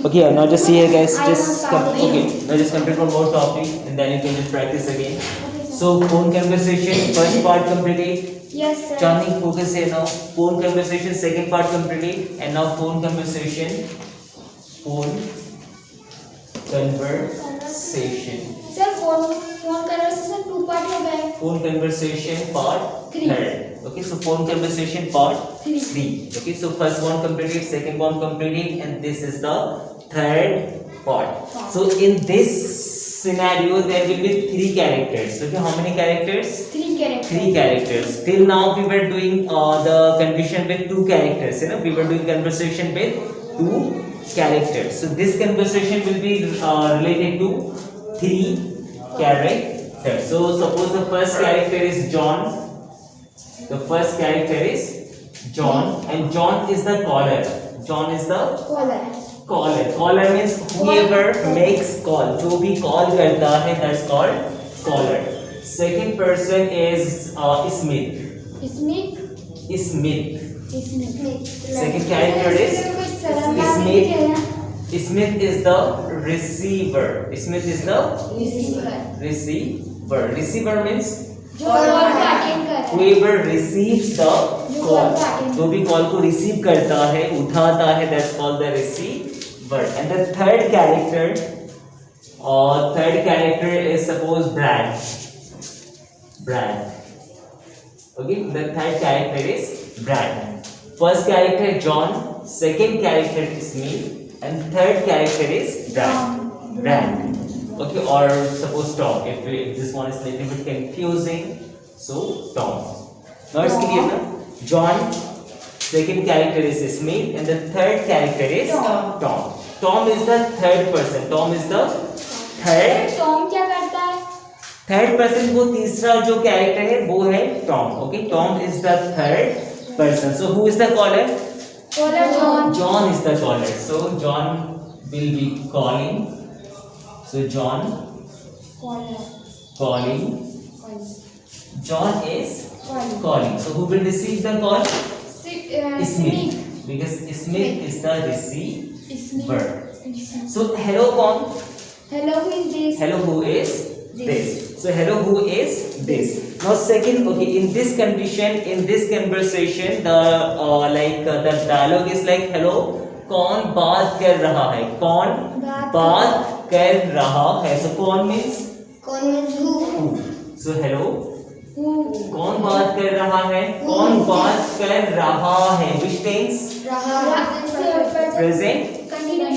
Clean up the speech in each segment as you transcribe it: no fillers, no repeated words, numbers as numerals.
Okay, now just see here, guys. Okay. Now just complete one more topic, and then you can just practice again. So phone conversation, first part completed. Yes, sir. Johnny, focus here now. Phone conversation, second part completed, and now phone conversation. Phone conversation. Sir phone conversation 2 part हो गए. Phone conversation part 3. third. Okay, so phone conversation part 3. Okay, so first one completed, second one completed, and this is the third part. So in this scenario, there will be 3 characters. Okay, how many characters? 3 characters. 3 characters. Till now we were doing the conversation with 2 characters. You know, we were doing conversation with 2 characters. So this conversation will be related to 3 characters. So suppose the first character is John. The first character is John, and John is the caller. John is the caller. Caller means whoever makes call. जो भी call करता है, that's called caller. Second person is Smith. Smith. Second character is Smith. Smith is the receiver. Smith is the receiver. Receiver means whoever receives the call. जो भी call को receive करता है, उठाता है, that's called the receiver. And the third character is suppose Brad. Okay, the third character is Brad. First character John, second character is Smith, and third character is Brad. Okay, or suppose Tom. If this one is a little bit confusing, so Tom. Now it's clear, na? John, second character is Smith, and the third character is Tom. Tom is the third person. Tom is the third. Tom क्या करता है? Third person वो तीसरा जो character है वो है Tom. Okay, Tom is the third person. So who is the caller? John. John is the caller. So John will be calling. So John calling. John is calling. So who will receive the call? Smith. Because Smith is the receiver. So hello कौन? Hello, who is this? Hello, who is this? So hello, who is this? Now second, okay, in this condition, in this conversation, the the dialogue is like hello, कौन बात कर रहा है? कौन बात कर रहा है? So कौन means who? So hello, कौन बात कर रहा है? कौन बात कर रहा है? Which tense? Present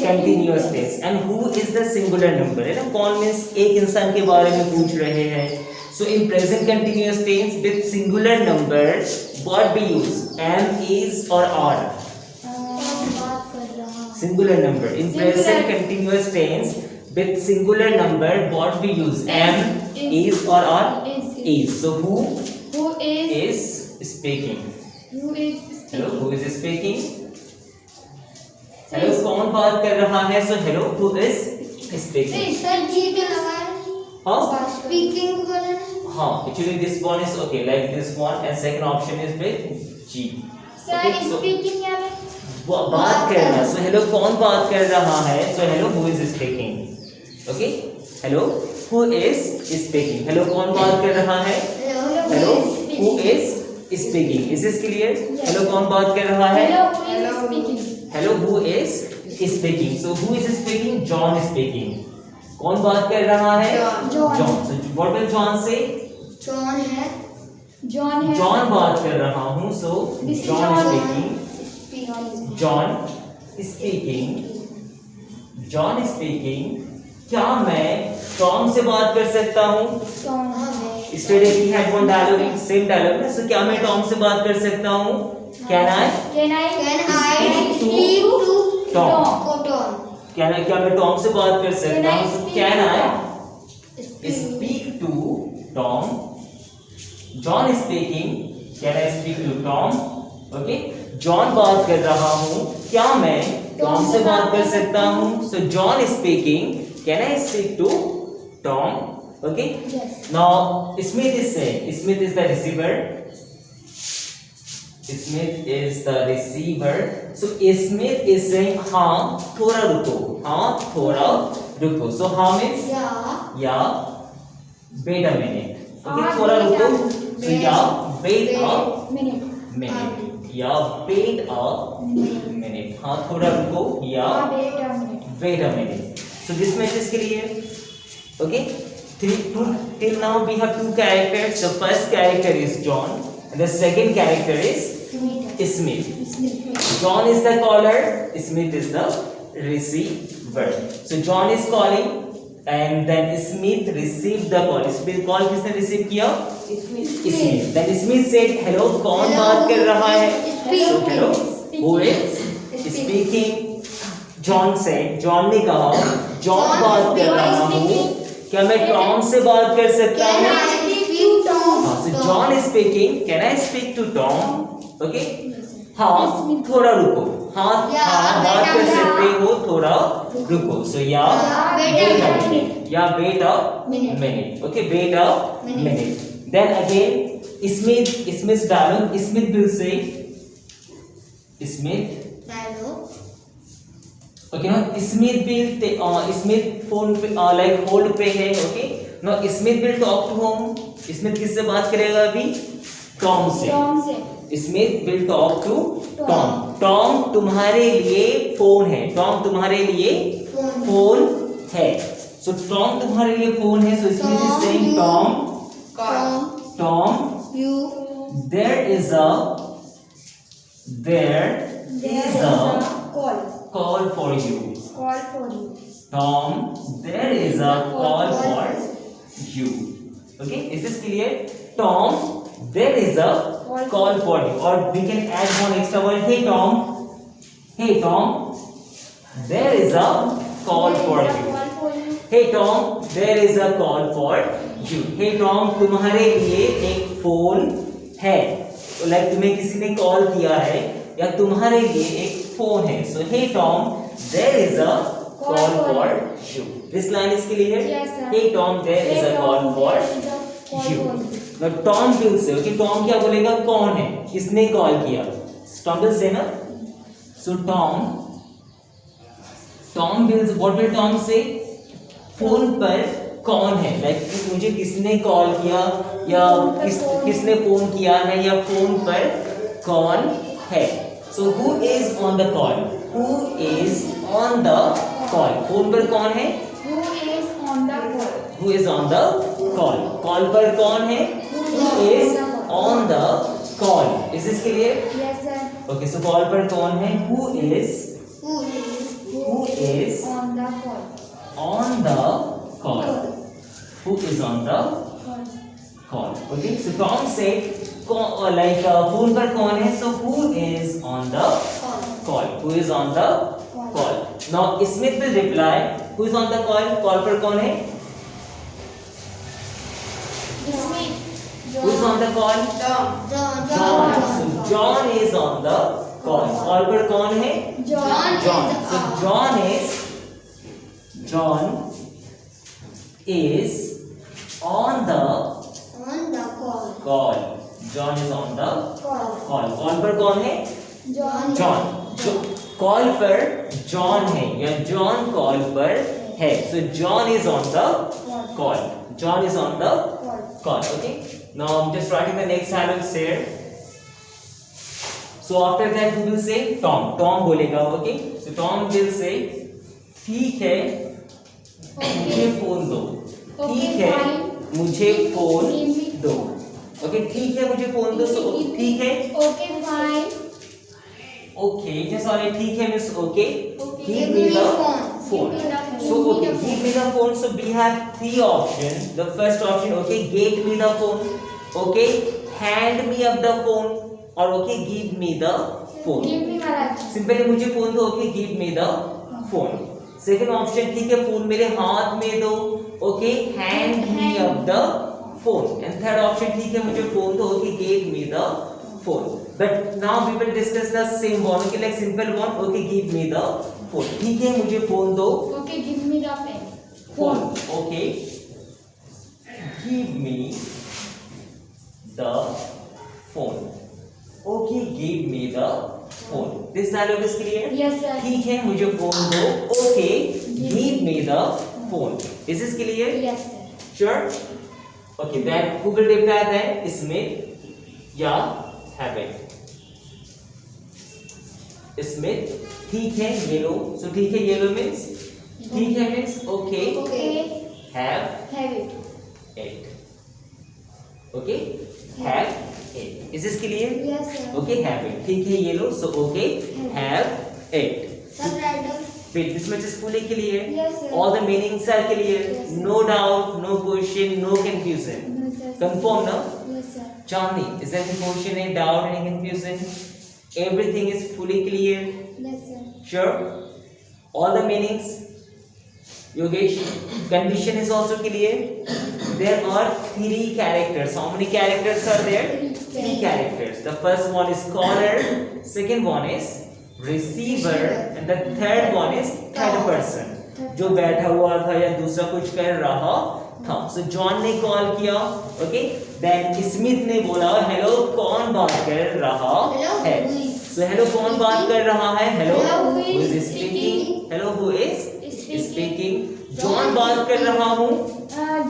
continuous tense. And who is the singular number? है ना, कौन means एक इंसान के बारे में पूछ रहे हैं. So in present continuous tense with singular number, what we use? Am, is or are? Singular number. In present continuous tense with singular number, what we use? Am, is or are? Is. So who is speaking? Hello, who is speaking? Hello, कौन बात कर रहा है? So hello, who is speaking? हाँ, actually this one is okay, like this one, and second option is with G. Okay, so बात करना. So hello, कौन बात कर रहा है? So hello, who is speaking? Okay, hello, who is speaking? Hello, कौन बात कर रहा है? Hello, who is speaking? Is this clear? Hello, कौन बात कर रहा है? Hello, who is speaking? So who is speaking? John is speaking. कौन बात कर रहा है? John. So what will John say? John बात कर रहा हूँ. So John is speaking. John is speaking. John is speaking. क्या मैं Tom से बात कर सकता हूँ? Yesterday we had one dialogue, same dialogue. So क्या मैं Tom से बात कर सकता हूँ? Can I speak to Tom? क्या मैं Tom से बात कर सकता हूँ? So can I speak to Tom? John is speaking. Can I speak to Tom? Okay. John बात कर रहा हूँ. क्या मैं Tom से बात कर सकता हूँ? So John is speaking. Can I speak to Tom? Okay. Yes. Now Smith is saying. Smith is the receiver. Smith is the receiver. So Smith is saying हाँ थोड़ा रुको, हाँ थोड़ा रुको. So हाँ means yeah, wait a minute. Okay, थोड़ा रुको. So yeah, wait a minute. Yeah, wait a minute. हाँ थोड़ा रुको. Yeah, wait a minute. So this message के लिए, okay. Till now we have two characters. The first character is John, and the second character is Smith. John is the caller, Smith is the receiver. So John is calling, and then Smith received the call. Smith call किसने receive किया? Smith. Then Smith said, "Hello, कौन बात कर रहा है?" So hello, who is speaking? John said, John ने कहा, John बात कर रहा हूँ. क्या मैं टॉम से बात कर सकता हूँ? हाँ, so John is speaking. Can I speak to Tom? Okay. हाँ, थोड़ा रुको. हाँ, हाँ, बात कर सकते हो, थोड़ा रुको. So yeah, wait a minute. Yeah, wait a minute. Okay, wait a minute. Then again, Smith's dialogue. Smith will say, Smith. Okay, now Smith will Smith phone पे like hold पे है. Okay, now Smith will talk to whom? Smith किससे बात करेगा अभी? Tom से. Smith will talk to Tom. Tom तुम्हारे लिए फोन है. Tom तुम्हारे लिए फोन है. So Tom तुम्हारे लिए फोन है. So Smith is saying Tom, there is a call for you. Tom, there is a call for you. Okay, is this clear? Tom, there is a call for you. Or we can add one extra word. Hey Tom, there is a call for you. Hey Tom, there is a call for you. Hey Tom, तुम्हारे लिए एक phone है. Like तुम्हें किसी ने call किया है या तुम्हारे लिए एक फोन है. So hey Tom, there is a call for you. This line is clear? Yes, sir. Hey Tom, there is a call for you. Now Tom will say, okay, Tom क्या बोलेगा? कौन है? किसने कॉल किया? Tom will say ना. So Tom will, what will Tom say? Phone पर कौन है? Like मुझे किसने कॉल किया या किसने फोन किया है या फोन पर कौन है? So who is on the call? Who is on the call? Phone पर कौन है? Who is on the call? Who is on the call? Call पर कौन है? Who is on the call? Is this clear? Yes, sir. Okay, so call पर कौन है? Who is on the call? On the call. Who is on the call? Okay, so Tom said, like phone पर कौन है? So who is on the call? Who is on the call? Now Smith will reply, who is on the call? Call पर कौन है? Who is on the call? John. So John is on the call. Call पर कौन है? John. So John is on the call. John is on the call. Call पर कौन है? John. Call पर John है या John कॉल पर है. So John is on the call. John is on the call. Okay. Now I'm just writing the next dialogue here. So after that who will say? Tom. Tom बोलेगा. Okay. So Tom will say, ठीक है, मुझे phone दो. ठीक है, मुझे phone दो. Okay, ठीक है, मुझे फोन दो. So ठीक है. Okay, fine. Okay, just all right. ठीक है means okay. Okay. Give me the phone. So okay, give me the phone. So we have three options. The first option, okay, get me the phone. Okay, hand me up the phone. और okay, give me the phone. Give me Maharaj. Simply मुझे phone दो. Okay, give me the phone. Second option, ठीक है, phone मेरे हाथ में दो. Okay, hand me up the phone. And third option, ठीक है, मुझे फोन दो. Okay, give me the phone. But now we will discuss the same one. Okay, like simple one. Okay, give me the phone. ठीक है, मुझे phone दो. Okay, give me the pen. Phone. Okay, give me the phone. Okay, give me the phone. This dialogue is clear? Yes, sir. ठीक है, मुझे phone दो. Okay, give me the phone. Is this clear? Yes, sir. Sure? Okay, then who will reply then? Smith या have it? Smith. ठीक है, yellow. So ठीक है, yellow means ठीक है means okay. Okay. Have it. it. Okay. Have it. Is this clear? Yes, sir. Okay, have it. ठीक है, yellow. So okay, have it. Sir, right down. Wait, this much is fully clear. Yes, sir. All the meanings are clear. Yes, sir. No doubt, no question, no confusion. No, sir. Confirm, no? Yes, sir. Johnny, is there any question, any doubt, any confusion? Everything is fully clear. Yes, sir. Sure. All the meanings. Yogesh, condition is also clear. There are 3 characters. How many characters are there? 3 characters. The first one is caller. Second one is receiver. And the third one is third person. जो बैठा हुआ था या दूसरा कुछ कर रहा था. So John ने कॉल किया. Okay. Then Smith ने बोला हेलो कौन बात कर रहा है. So hello कौन बात कर रहा है. Hello who is speaking. Hello who is speaking. John बात कर रहा हूँ.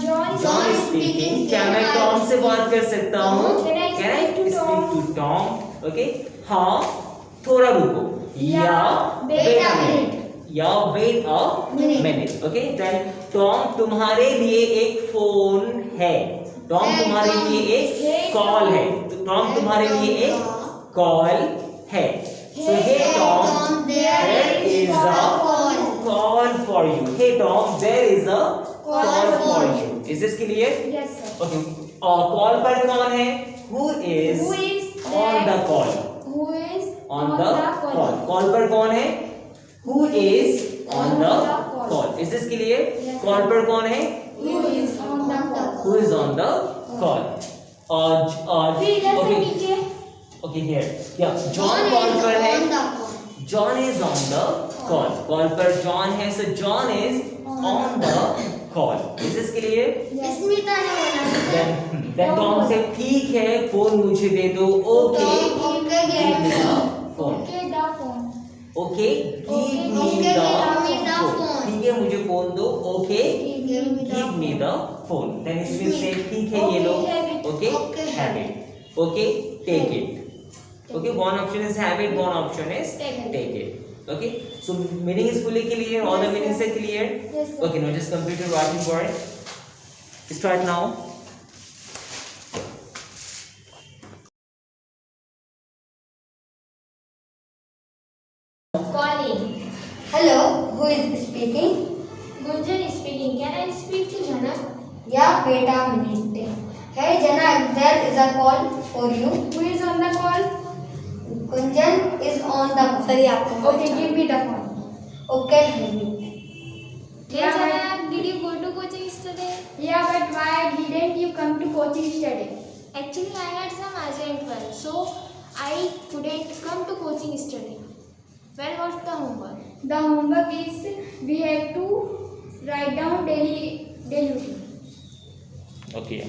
John is speaking. क्या मैं टॉम से बात कर सकता हूँ? Can I speak to Tom? Okay. हाँ थोड़ा रुको. या wait a minute. या wait a minute. Okay. Then Tom तुम्हारे लिए एक फोन है. Tom तुम्हारे लिए एक कॉल है. Tom तुम्हारे लिए एक कॉल है. So hey Tom, there is a call for you. Hey Tom, there is a call for you. Is this clear? Yes, sir. Okay. Call पर कौन है? Who is on the call? Who is On the call. Call पर कौन है? Who is on the call? Is this clear? Yes. Call पर कौन है? Who is on the call? Who is on the call? फिर इधर से Okay. नीचे. Okay, here. Yeah. John call पर है. John is on the call. Call पर John है, so John is on the call. Is this clear? Yes. Then Tom से ठीक है, फोन मुझे दे दो. Okay. Give me the phone. Okay, the phone. Okay. Give me the phone. ठीक है, मुझे फोन दो. Okay. Give me the phone. Then Smith say ठीक है, ये लो. Okay. Have it. Okay. Take it. Okay, one option is have it, one option is take it. Okay, so meaning is fully clear. All the meanings are clear. Yes, sir. Okay, now just complete your writing for it. Start now. Calling. Hello, who is speaking? Gunjan is speaking. Can I speak to Jana? Yeah, wait a minute. Hey Jana, there is a call for you. Who is on the call? Gunjan is on the sorry आपको Okay, give me the phone. Okay, have it. Hey Jana, did you go to coaching yesterday? Yeah, but why didn't you come to coaching yesterday? Actually, I had some urgent work, so I couldn't come to coaching yesterday. Well, what's the homework? The homework is we have to write down daily routine. Okay.